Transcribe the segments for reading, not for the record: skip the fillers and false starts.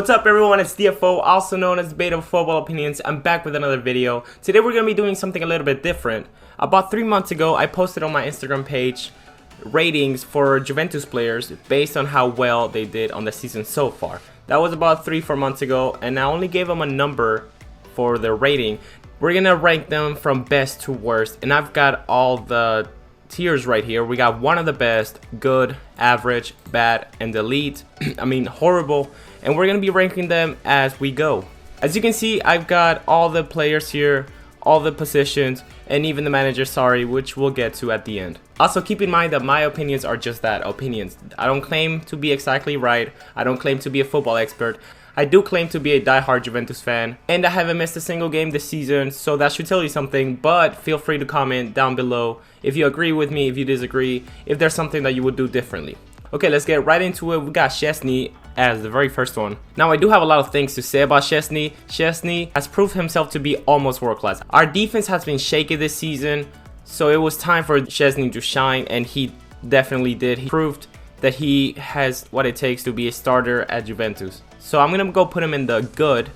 What's up everyone, it's DFO, also known as Debatable Football Opinions. I'm back with another video. Today we're going to be doing something a little bit different. About 3 months ago, I posted on my Instagram page ratings for Juventus players based on how well they did on the season so far. That was about 3-4 months ago, and I only gave them a number for their rating. We're going to rank them from best to worst, and I've got all the tiers right here. We got one of the best, good, average, bad, and elite. I mean horrible. And we're going to be ranking them as we go. As you can see, I've got all the players here, all the positions, and even the manager, which we'll get to at the end. Also, keep in mind that my opinions are just that, opinions. I don't claim to be exactly right. I don't claim to be a football expert. I do claim to be a die-hard Juventus fan, and I haven't missed a single game this season, so that should tell you something. But feel free to comment down below if you agree with me, if you disagree, if there's something that you would do differently. Okay, let's get right into it. We got Szczesny as the very first one. Now, I do have a lot of things to say about Szczesny. Szczesny has proved himself to be almost world-class. Our defense has been shaky this season, so it was time for Szczesny to shine, and he definitely did. He proved that he has what it takes to be a starter at Juventus. So I'm going to go put him in the good.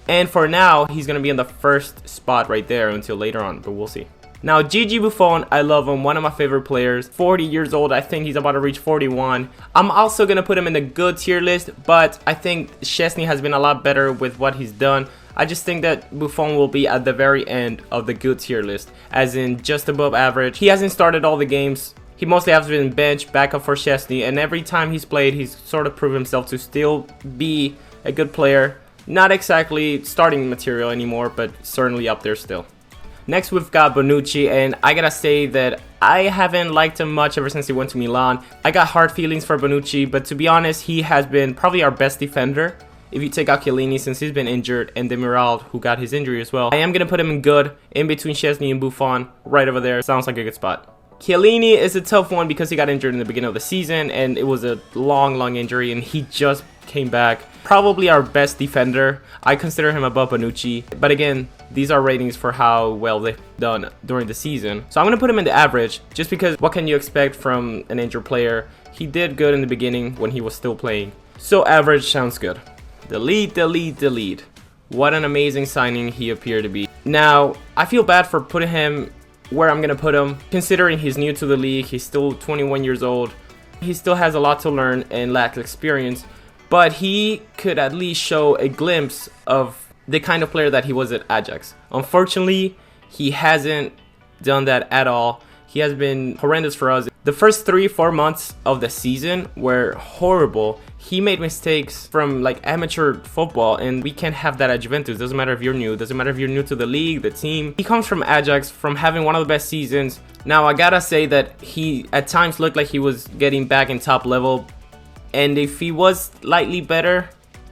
And for now, he's going to be in the first spot right there until later on, but we'll see. Now, Gigi Buffon, I love him, one of my favorite players, 40 years old, I think he's about to reach 41. I'm also going to put him in the good tier list, but I think Szczesny has been a lot better with what he's done. I just think that Buffon will be at the very end of the good tier list, as in just above average. He hasn't started all the games. He mostly has been bench backup for Szczesny, and every time he's played, he's sort of proved himself to still be a good player. Not exactly starting material anymore, but certainly up there still. Next, we've got Bonucci, and I gotta say that I haven't liked him much ever since he went to Milan. I got hard feelings for Bonucci, but to be honest, he has been probably our best defender. If you take out Chiellini, since he's been injured, and Demiral, who got his injury as well. I am gonna put him in good, in between Szczesny and Buffon, right over there. Sounds like a good spot. Chiellini is a tough one because he got injured in the beginning of the season, and it was a long injury, and he just came back. Probably our best defender. I consider him above Bonucci, but again, these are ratings for how well they've done during the season. So I'm going to put him in the average, just because what can you expect from an injured player? He did good in the beginning when he was still playing. So average sounds good. Delete. What an amazing signing he appeared to be. Now, I feel bad for putting him where I'm going to put him, considering he's new to the league. He's still 21 years old. He still has a lot to learn and lacks experience, but he could at least show a glimpse of the kind of player that he was at Ajax. Unfortunately, he hasn't done that at all. He has been horrendous for us. The first 3-4 months of the season were horrible. He made mistakes from like amateur football, and we can't have that at Juventus. Doesn't matter if you're new. Doesn't matter if you're new to the league, the team. He comes from Ajax, from having one of the best seasons. Now, I gotta say that he at times looked like he was getting back in top level, and if he was slightly better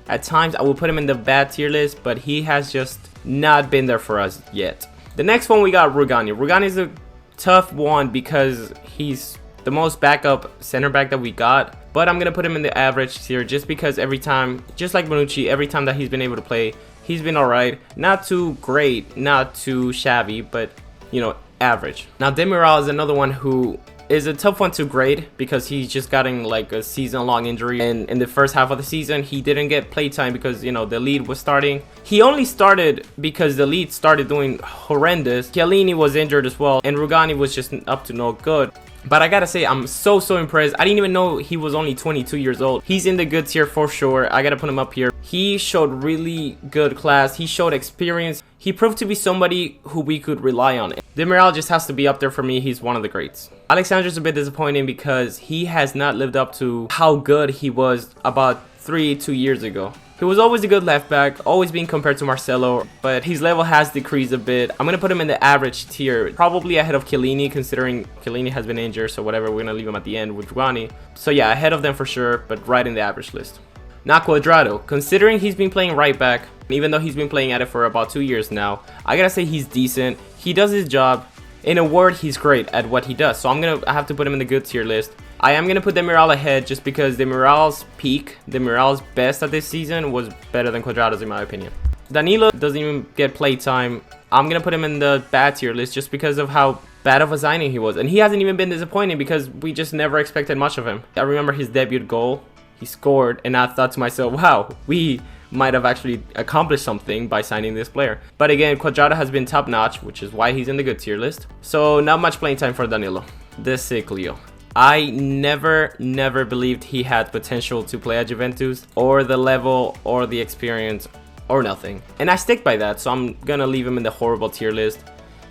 at times, I will put him in the bad tier list, but he has just not been there for us yet. The next one, we got Rugani. Rugani is a tough one because he's the most backup center back that we got, but I'm gonna put him in the average tier just because every time, just like Bonucci, every time that he's been able to play, he's been alright. Not too great, not too shabby, but you know, average. Now, Demiral is another one who is a tough one to grade because he's just gotten like a season-long injury, and in the first half of the season he didn't get playtime because, you know, the lead was starting. He only started because the lead started doing horrendous. Chiellini was injured as well, and Rugani was just up to no good. But I gotta say, I'm so impressed. I didn't even know he was only 22 years old. He's in the good tier for sure. I gotta put him up here. He showed really good class. He showed experience. He proved to be somebody who we could rely on. Demiral just has to be up there for me. He's one of the greats. Alexander's a bit disappointing because he has not lived up to how good he was about 2 years ago. He was always a good left back, always being compared to Marcelo, but his level has decreased a bit. I'm going to put him in the average tier, probably ahead of Chiellini, considering Chiellini has been injured, so whatever, we're going to leave him at the end with Rugani. So yeah, ahead of them for sure, but right in the average list. Now, Cuadrado, considering he's been playing right back, even though he's been playing at it for about 2 years now, I got to say he's decent. He does his job. In a word, he's great at what he does, so I have to put him in the good tier list. I am going to put Demiral ahead just because Demiral's peak, Demiral's best at this season was better than Cuadrado's in my opinion. Danilo doesn't even get play time. I'm going to put him in the bad tier list just because of how bad of a signing he was. And he hasn't even been disappointing because we just never expected much of him. I remember his debut goal. he scored, and I thought to myself, wow, we might have actually accomplished something by signing this player. But again, Cuadrado has been top notch, which is why he's in the good tier list. So not much playing time for Danilo. The sick Leo. I never believed he had potential to play at Juventus, or the level, or the experience, or nothing. And I stick by that, so I'm gonna leave him in the horrible tier list.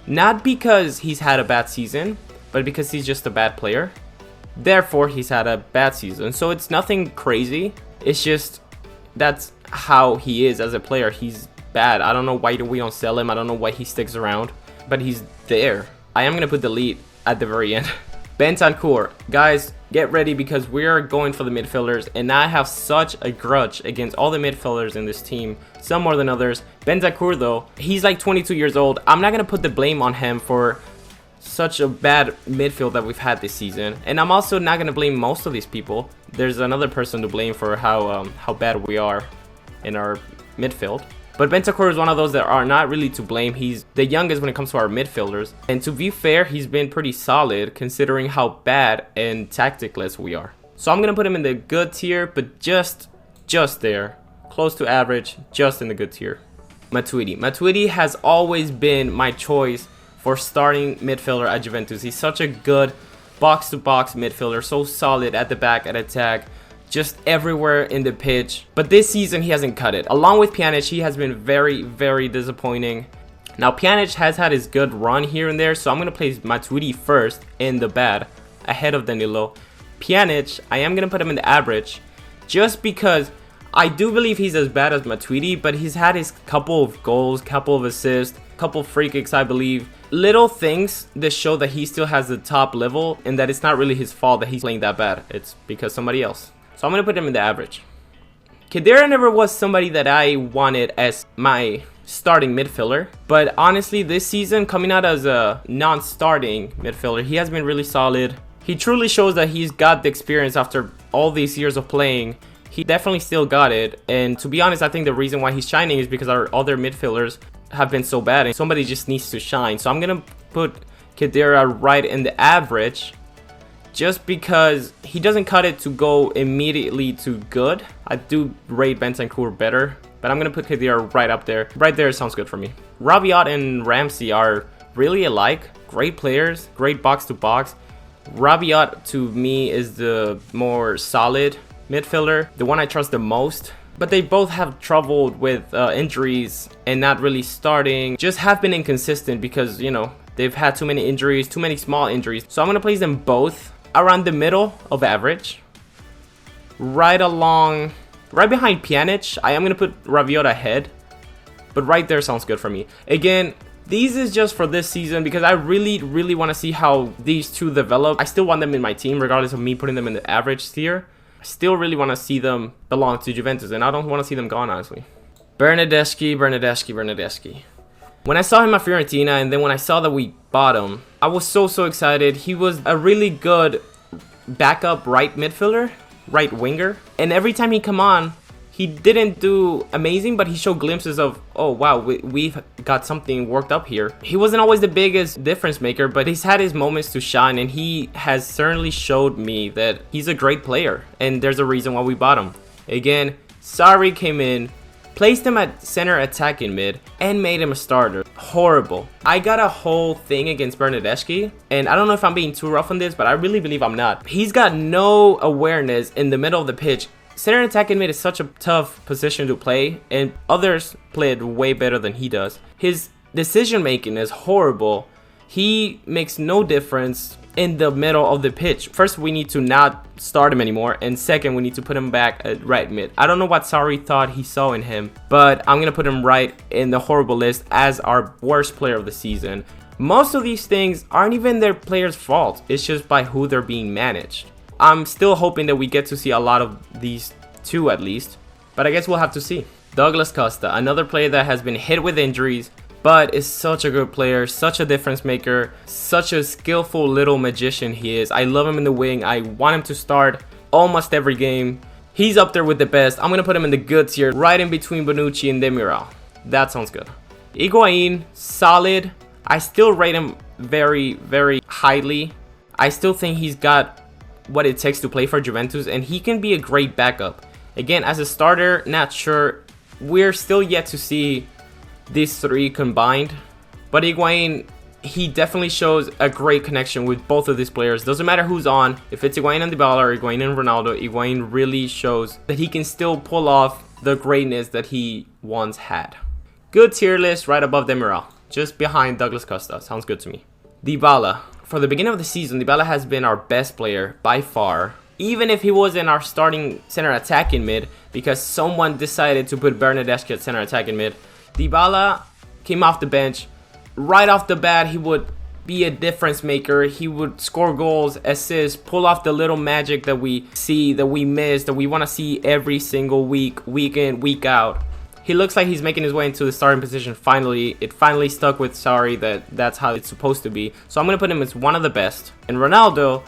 Not because he's had a bad season, but because he's just a bad player. Therefore, he's had a bad season. So it's nothing crazy. It's just that's how he is as a player. He's bad. I don't know why we don't sell him. I don't know why he sticks around, but he's there. I am gonna put delete at the very end. Bentancur, guys, get ready because we are going for the midfielders, and I have such a grudge against all the midfielders in this team, some more than others. Bentancur, though, he's like 22 years old. I'm not gonna put the blame on him for such a bad midfield that we've had this season, and I'm also not gonna blame most of these people. There's another person to blame for how bad we are in our midfield. But Bentancur is one of those that are not really to blame. He's the youngest when it comes to our midfielders. And to be fair, he's been pretty solid considering how bad and tacticless we are. So I'm going to put him in the good tier, but just there. Close to average, just in the good tier. Matuidi. Matuidi has always been my choice for starting midfielder at Juventus. He's such a good box-to-box midfielder, so solid at the back, at attack, just everywhere in the pitch. But this season he hasn't cut it. Along with Pjanic, he has been very disappointing. Now Pjanic has had his good run here and there, so I'm gonna place Matuidi first in the bad, ahead of Danilo. Pjanic, I am gonna put him in the average, just because I do believe he's as bad as Matuidi, but he's had his couple of goals, couple of assists, couple free kicks, I believe. Little things that show that he still has the top level, and that it's not really his fault that he's playing that bad. It's because somebody else. So I'm going to put him in the average. Khedira never was somebody that I wanted as my starting midfielder. But honestly, this season, coming out as a non-starting midfielder, he has been really solid. He truly shows that he's got the experience after all these years of playing. He definitely still got it. And to be honest, I think the reason why he's shining is because our other midfielders have been so bad. And somebody just needs to shine. So I'm going to put Khedira right in the average, just because he doesn't cut it to go immediately to good. I do rate Bentancur better, but I'm going to put Khedira right up there. Right there sounds good for me. Rabiot and Ramsey are really alike. Great players, great box-to-box. Rabiot, to me, is the more solid midfielder, the one I trust the most. But they both have troubled with injuries and not really starting. Just have been inconsistent because, you know, they've had too many injuries, too many small injuries. So I'm going to place them both around the middle of average, right behind Pjanic. I am going to put Rabiot ahead, but right there sounds good for me. Again, these is just for this season because I really want to see how these two develop. I still want them in my team regardless of me putting them in the average tier. I still really want to see them belong to Juventus, and I don't want to see them gone, honestly. Bernardeschi. When I saw him at Fiorentina, and then when I saw that we bought him, I was so excited. He was a really good backup right midfielder, right winger. And every time he come on, he didn't do amazing, but he showed glimpses of, oh wow, we've got something worked up here. He wasn't always the biggest difference maker, but he's had his moments to shine, and he has certainly showed me that he's a great player, and there's a reason why we bought him. Again, Sarri came in, placed him at center attacking mid, and made him a starter. Horrible. I got a whole thing against Bernardeschi, and I don't know if I'm being too rough on this, but I really believe I'm not. He's got no awareness in the middle of the pitch. Center attacking mid is such a tough position to play, and others play it way better than he does. His decision making is horrible. He makes no difference in the middle of the pitch. First, we need to not start him anymore, and second, we need to put him back at right mid. I don't know what Sarri thought he saw in him, but I'm gonna put him right in the horrible list as our worst player of the season. Most of these things aren't even their players' fault. It's just by who they're being managed. I'm still hoping that we get to see a lot of these two at least, but I guess we'll have to see. Douglas Costa, another player that has been hit with injuries, but is such a good player, such a difference maker, such a skillful little magician he is. I love him in the wing. I want him to start almost every game. He's up there with the best. I'm going to put him in the good tier, right in between Bonucci and Demiral. That sounds good. Higuain, solid. I still rate him very highly. I still think he's got what it takes to play for Juventus, and he can be a great backup. Again, as a starter, not sure. We're still yet to see these three combined, but Higuain, he definitely shows a great connection with both of these players. Doesn't matter who's on, if it's Higuain and Dybala or Higuain and Ronaldo, Higuain really shows that he can still pull off the greatness that he once had. Good tier list right above Demiral, just behind Douglas Costa. Sounds good to me. Dybala. For the beginning of the season, Dybala has been our best player by far, even if he wasn't our starting center attacking mid, because someone decided to put Bernardeschi at center attacking mid. Dybala came off the bench. Right off the bat, he would be a difference maker. He would score goals, assists, pull off the little magic that we see, that we miss, that we want to see every single week, week in, week out. He looks like he's making his way into the starting position finally. It finally stuck with Sarri that that's how it's supposed to be. So I'm going to put him as one of the best. And Ronaldo,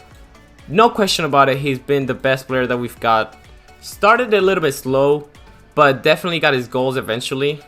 no question about it, he's been the best player that we've got. Started a little bit slow, but definitely got his goals eventually.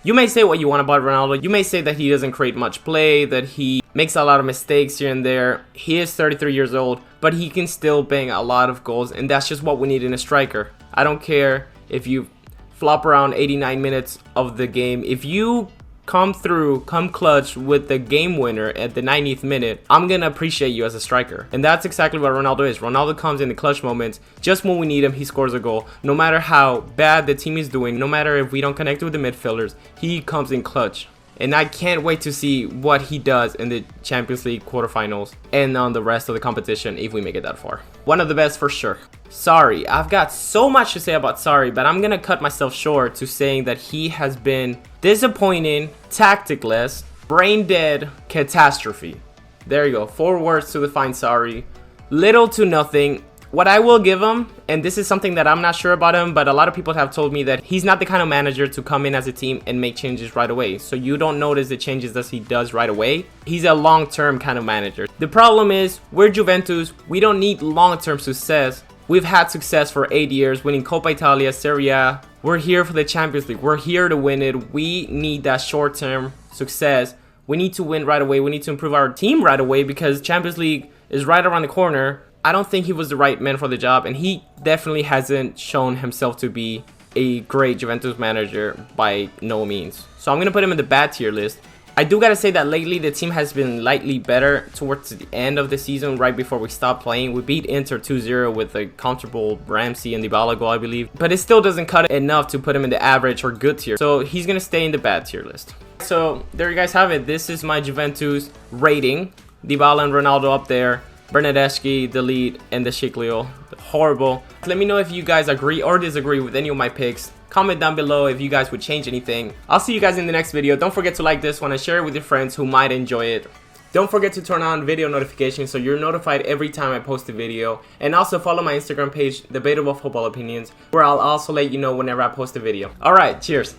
You may say what you want about Ronaldo. You may say that he doesn't create much play, that he makes a lot of mistakes here and there. He is 33 years old, but he can still bang a lot of goals, and that's just what we need in a striker. I don't care if you flop around 89 minutes of the game. If you come clutch with the game winner at the 90th minute, I'm gonna appreciate you as a striker. And that's exactly what Ronaldo is. Ronaldo comes in the clutch moments. Just when we need him, he scores a goal. No matter how bad the team is doing, no matter if we don't connect with the midfielders, he comes in clutch. And I can't wait to see what he does in the Champions League quarterfinals and on the rest of the competition if we make it that far. One of the best for sure. Sarri. I've got so much to say about Sarri, but I'm going to cut myself short to saying that he has been disappointing, tacticless, brain dead, catastrophe. There you go. 4 words to define Sarri. Little to nothing. What I will give him, and this is something that I'm not sure about him, but a lot of people have told me that he's not the kind of manager to come in as a team and make changes right away. So you don't notice the changes that he does right away. He's a long-term kind of manager. The problem is, we're Juventus. We don't need long-term success. We've had success for 8 years, winning Coppa Italia, Serie A. We're here for the Champions League. We're here to win it. We need that short-term success. We need to win right away. We need to improve our team right away because Champions League is right around the corner. I don't think he was the right man for the job, and he definitely hasn't shown himself to be a great Juventus manager by no means. So I'm going to put him in the bad tier list. I do got to say that lately the team has been slightly better towards the end of the season, right before we stopped playing. We beat Inter 2-0 with a comfortable Ramsey and Dybala goal, I believe. But it still doesn't cut it enough to put him in the average or good tier. So he's going to stay in the bad tier list. So there you guys have it. This is my Juventus rating. Dybala and Ronaldo up there. Bernardeschi, Delete, and the Chiclio. Horrible. Let me know if you guys agree or disagree with any of my picks. Comment down below if you guys would change anything. I'll see you guys in the next video. Don't forget to like this one and share it with your friends who might enjoy it. Don't forget to turn on video notifications so you're notified every time I post a video. And also follow my Instagram page, DebatableFootballOpinions, where I'll also let you know whenever I post a video. Alright, cheers.